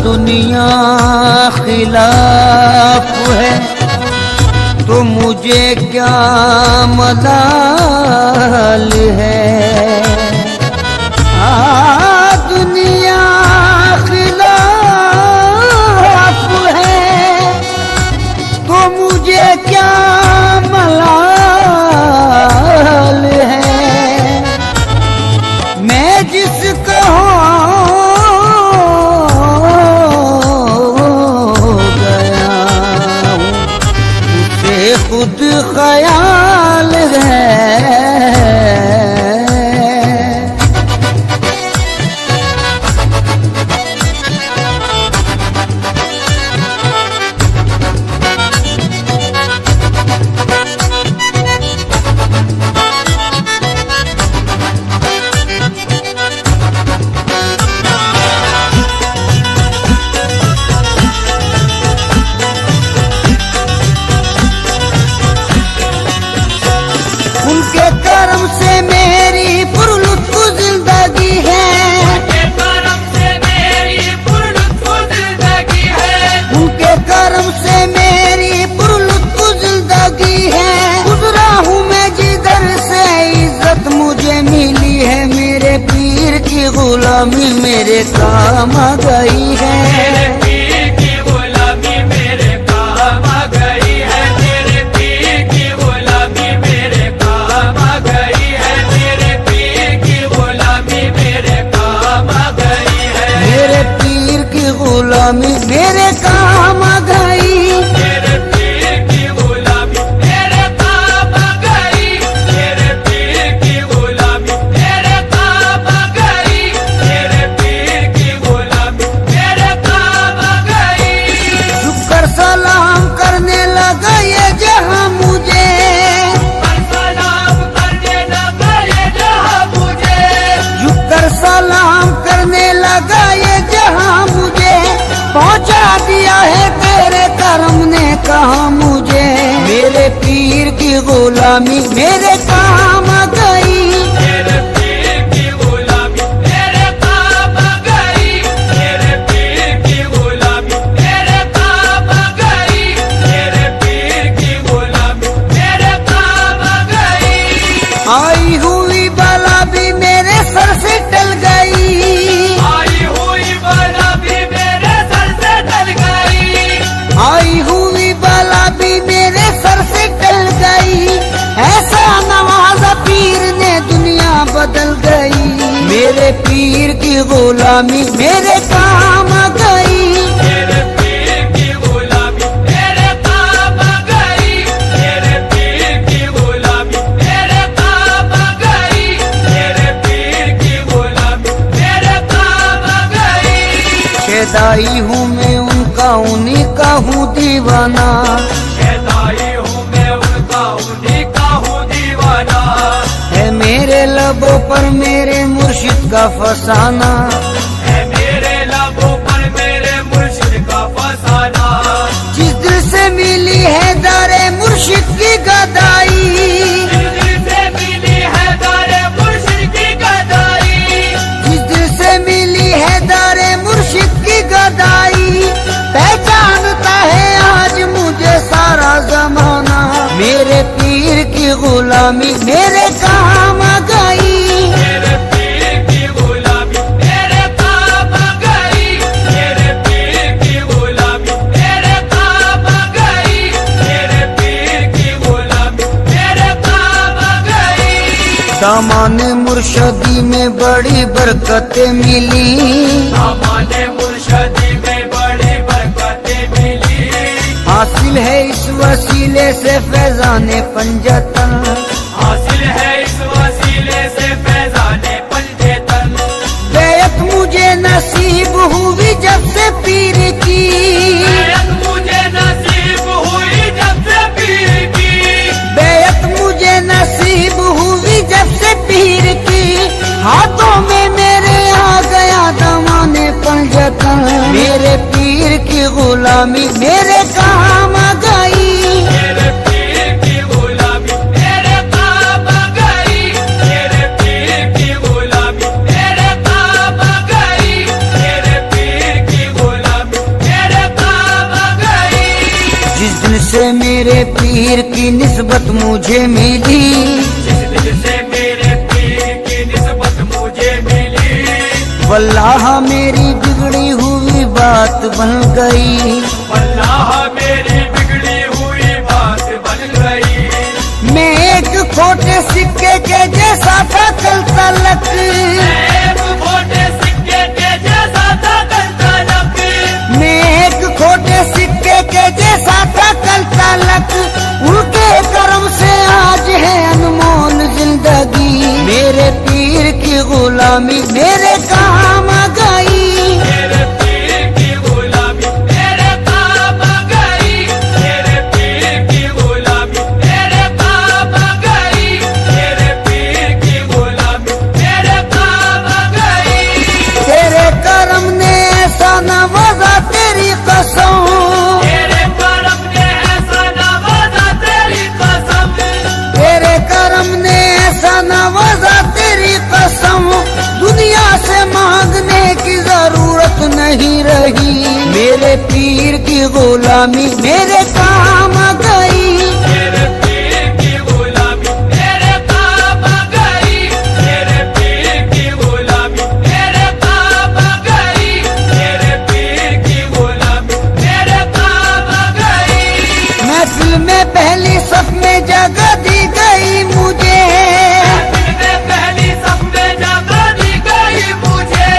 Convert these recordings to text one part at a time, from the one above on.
दुनिया खिलाफ है तो मुझे क्या मलाल है। दुनिया खिलाफ है तो मुझे क्या मलाल है। मैं जिसका खुद ख्याल है। उनके कर्म से मेरी पुरलुत्फ जिंदगी है। उनके कर्म से मेरी पुरलुत्फ जिंदगी है। उनके कर्म से मेरी पुरलुत्फ जिंदगी है। गुजरा हूँ मैं जिधर से इज्जत मुझे मिली है। मेरे पीर की गुलामी मेरे काम आ गई है। गुलामी मेरे काम आ गई। मेरे पीर की गुलामी मेरे काम आ गई। मेरे पीर की गुलामी मेरे काम आ गई। मेरे पीर की गुलामी मेरे काम आ गई। झुककर सलाम करने लगा ये जहां मुझे। सलाम करने लगा ये जहां मुझे। झुककर सलाम करने लगा ये जहां मुझे। पहुंचा दिया है तेरे कर्म ने कहा मुझे। मेरे पीर की गुलामी मेरे काम आ गई। मेरे पीर की गुलामी मेरे काम आ गई। मेरे पीर की गुलामी मेरे काम आ गई। मेरे पीर की गुलामी मेरे काम आ गई। आई हुई बला भी मेरे सर से टल गई। आई हुई बला भी आई हुई बला भी मेरे सर से टल गई। ऐसा नवाजा पीर ने दुनिया बदल गई। मेरे पीर की गुलामी मेरे काम आ गई। मेरे पीर की गुलामी मेरे काम आ गई। मेरे पीर की गुलामी मेरे काम आ गई। मेरे पीर की गुलामी मेरे काम आ गई। शेदाई हूँ मैं उनका उन्हीं का हूँ दीवाना। शेदाई हूँ मैं उनका उन्हीं का हूँ दीवाना। है मेरे लबों पर मेरे मुर्शिद का फसाना। है मेरे लबों पर मेरे मुर्शिद का फसाना। जिस दिल से मिली है दारे मुर्शिद की गदाई। जिस दिल से मिली है दारे मुर्शिद की गदाई। जिस दिल से मिली है दारे मुर्शिद की गदाई। पहचानता है आज मुझे सारा जमाना। मेरे पीर की गुलामी मेरे काम आ गई। मेरे पीर की गुलामी मेरे काम आ गई। मेरे पीर की गुलामी मेरे काम आ गई। मेरे पीर की गुलामी मेरे काम आ गई। दामाने मुर्शदी में बड़ी बरकतें मिली। दामाने मुर्शदी में बड़ी बरकतें मिली। हासिल है इस वसीले से फैजाने पंजतन। हासिल है इस वसीले से फैजाने पंजतन। बेयत मुझे नसीब हुई मेरे पीर की गुलामी मेरे काम आ गई। मेरे पीर की गुलामी मेरे काम आ गई। मेरे पीर की गुलामी मेरे काम आ गई। मेरे पीर की गुलामी मेरे काम आ गई। जिस दिन से मेरे पीर की निस्बत मुझे मिली, जिस दिन से मेरे पीर की निस्बत मुझे मिली, वल्लाह मेरी बिगड़ी हुई बात बन गई। अल्लाह मेरी बिगड़ी हुई बात बन गई। मैं एक खोटे सिक्के के जैसा था कल तलक, एक खोटे सिक्के के जैसा था कल तलक। मैं एक खोटे सिक्के के जैसा था कल तलक। उनके करम से आज है अनमोल जिंदगी। मेरे पीर की गुलामी मेरे काम आ गई। मेरे पीर की गुलामी मेरे काम आ गई। मेरे पीर की गुलामी मेरे काम आ गई। मेरे पीर की गुलामी मेरे काम आ गई। तेरे करम ने ऐसा नवाजा तेरी कसम, तेरे करम ने ऐसा नवाजा तेरी कसम। तेरे करम ने ऐसा नवाजा तेरी कसम। दुनिया से मांगने की जरूरत नहीं रही। मेरे पीर की गुलामी मेरे काम आ गई। मेरे पीर की गुलामी मेरे काम आ गई। मेरे पीर की गुलामी मेरे काम आ गई। मेरे पीर की गुलामी मेरे काम आ गई। महफिल में पहली सफ में जगह दी गई मुझे, महफिल में पहली सफ में जगह दी गई मुझे।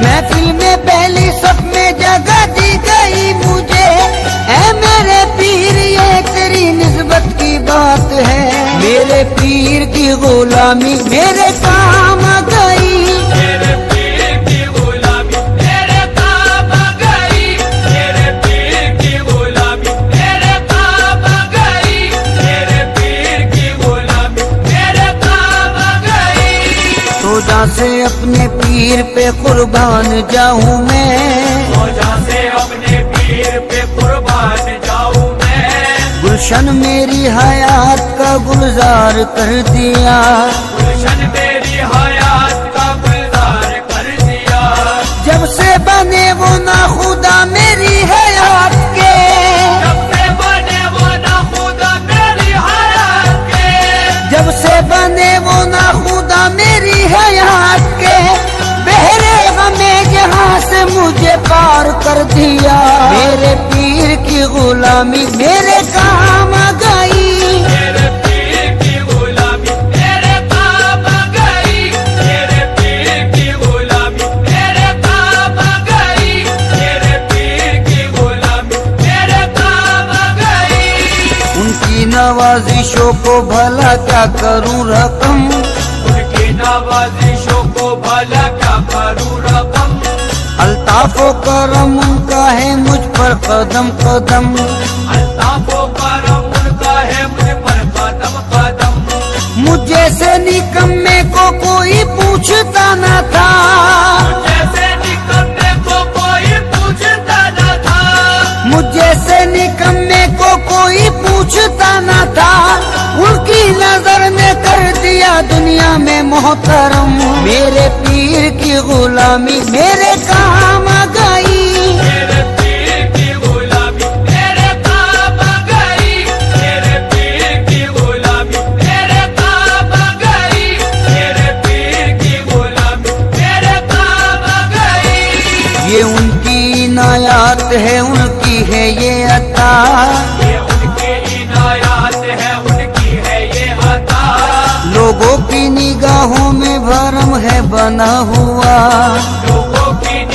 महफिल में पहली सफ में जगह दी गई मुझे। ऐ मेरे पीर ये तेरी निस्बत की बात है। मेरे पीर की गुलामी मेरे काम आ गई। मेरे पीर की गुलामी मेरे काम आ गई। मेरे पीर की गुलामी मेरे काम आ गई। मेरे पीर की गुलामी मेरे काम आ गई। रोजा से अपने पीर पे कुर्बान जाऊं मैं, रोजा से अपने पीर पे कुर्बान जाऊं मैं। गुलशन मेरी हयात का गुलजार कर दिया। गुलशन मेरी हयात का गुलजार कर दिया। जब से बने वो ना खुदा मेरी हयात के, जब से बने वो ना खुदा मेरी हयात के। जब से बने वो ना खुदा मेरी हयात के। बहरे गमे जहां से मुझे पार कर दिया। मेरे पीर की गुलामी मेरे काम आ गई। मेरे पीर की गुलामी मेरे काम आ गई। मेरे पीर की गुलामी मेरे काम आ गई। मेरे पीर की गुलामी मेरे काम आ गई। उनकी नवाजिशों को भला क्या करूं रकम, उनकी नवाजिशों को भला क्या करूं रकम। अल्ताफो करम उनका है मुझ पर कदम कदम। अल्ताफो करम उनका है मुझ पर कदम कदम। मुझे से निकम्मे को कोई पूछता न था, जैसे निकम्मे को कोई पूछता न था। मुझे से निकम्मे को कोई पूछता न था। उनकी नजर ने कर दिया दुनिया में मोहतरम। मेरे पीर की गुलामी मेरे काम आ गई। मेरे पीर की गुलामी मेरे काम आ गई। मेरे पीर की गुलामी मेरे काम आ गई। मेरे पीर की गुलामी मेरे काम आ गई। ये उनकी इनायत है उनकी है ये अता। ये उनकी इनायत है उनकी है ये अता। लोगों की निगाहों में भरम है बना हुआ। लोगों